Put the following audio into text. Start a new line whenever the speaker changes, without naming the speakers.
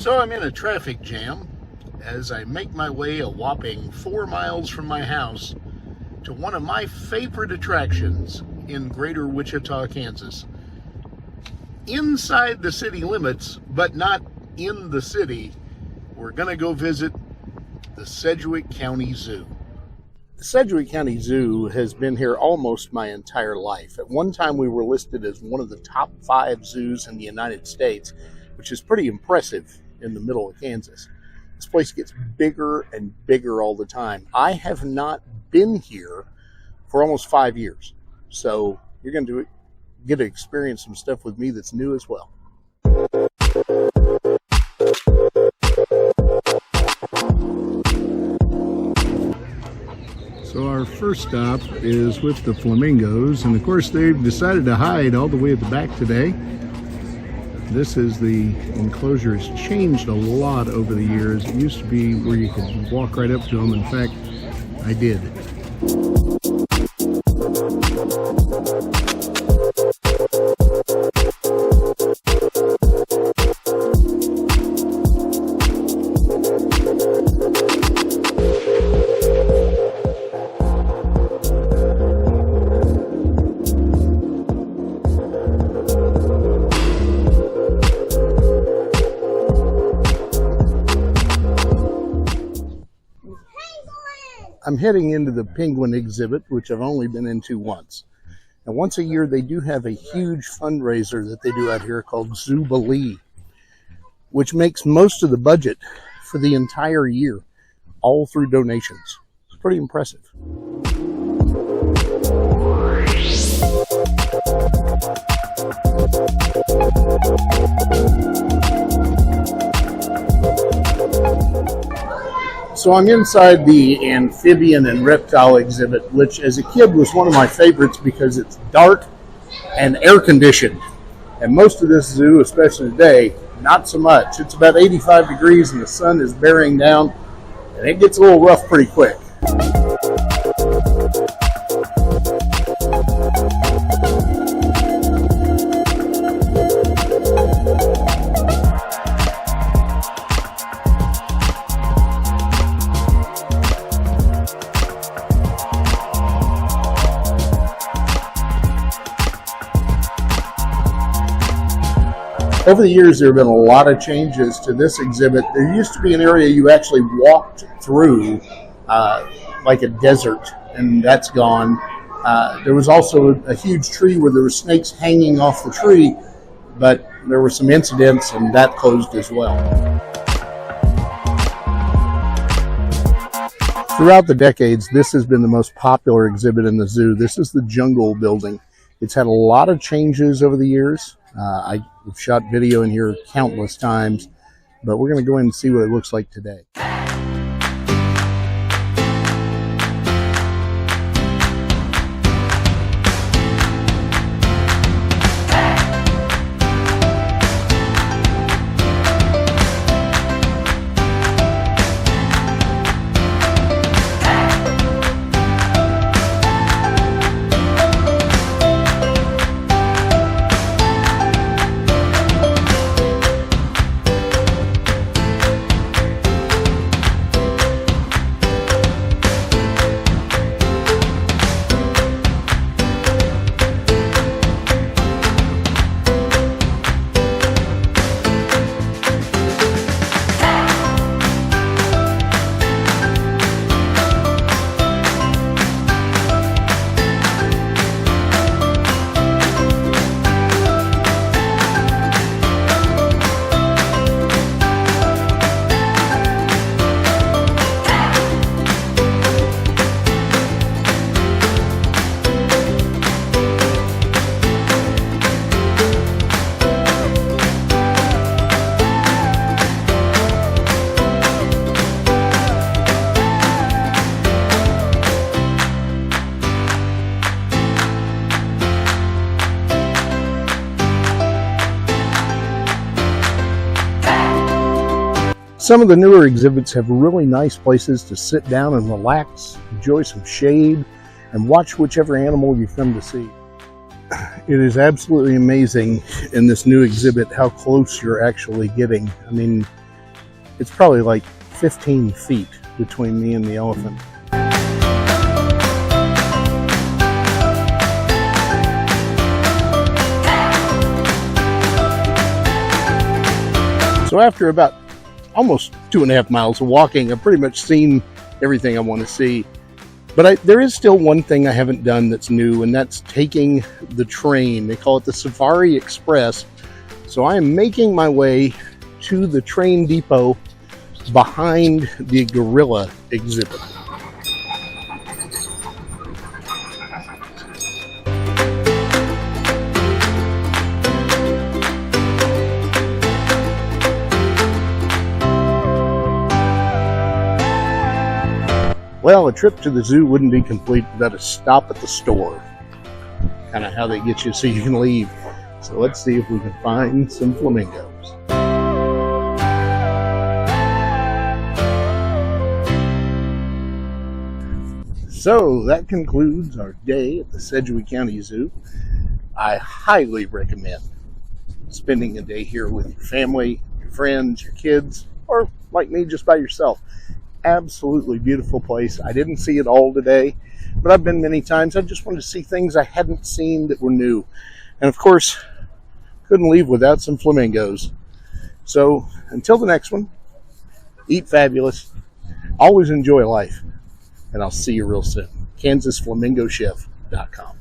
So I'm in a traffic jam as I make my way a whopping 4 miles from my house to one of my favorite attractions in greater Wichita, Kansas. Inside the city limits, but not in the city, we're going to go visit the Sedgwick County Zoo. The Sedgwick County Zoo has been here almost my entire life. At one time we were listed as one of the top 5 zoos in the United States, which is pretty impressive in the middle of Kansas. This place gets bigger and bigger all the time. I have not been here for almost 5 years, so you're going to get to experience some stuff with me that's new as well. So our first stop is with the flamingos, and of course they've decided to hide all the way at the back today. This is the enclosure. Has changed a lot over the years. It used to be where you could walk right up to them. In fact, I did. I'm heading into the penguin exhibit, which I've only been into once. And once a year, they do have a huge fundraiser that they do out here called Zoobilee, which makes most of the budget for the entire year, all through donations. It's pretty impressive. So I'm inside the amphibian and reptile exhibit, which as a kid was one of my favorites because it's dark and air conditioned. And most of this zoo, especially today, not so much. It's about 85 degrees and the sun is bearing down, and it gets a little rough pretty quick. Over the years, there have been a lot of changes to this exhibit. There used to be an area you actually walked through, like a desert, and that's gone. There was also a huge tree where there were snakes hanging off the tree, but there were some incidents, and that closed as well. Throughout the decades, this has been the most popular exhibit in the zoo. This is the Jungle Building. It's had a lot of changes over the years. I've shot video in here countless times, but we're going to go in and see what it looks like today. Some of the newer exhibits have really nice places to sit down and relax, enjoy some shade, and watch whichever animal you've come to see. It is absolutely amazing in this new exhibit how close you're actually getting. I mean, It's probably like 15 feet between me and the elephant. So after about almost 2.5 miles of walking, I've pretty much seen everything I want to see. But there is still one thing I haven't done that's new, and that's taking the train. They call it the Safari Express. So I am making my way to the train depot behind the gorilla exhibit. Well, a trip to the zoo wouldn't be complete without a stop at the store. Kind of how they get you so you can leave. So let's see if we can find some flamingos. So that concludes our day at the Sedgwick County Zoo. I highly recommend spending a day here with your family, your friends, your kids, or like me, just by yourself. Absolutely beautiful place. I didn't see it all today, but I've been many times. I just wanted to see things I hadn't seen that were new. And of course, couldn't leave without some flamingos. So until the next one, eat fabulous, always enjoy life, and I'll see you real soon. KansasFlamingoChef.com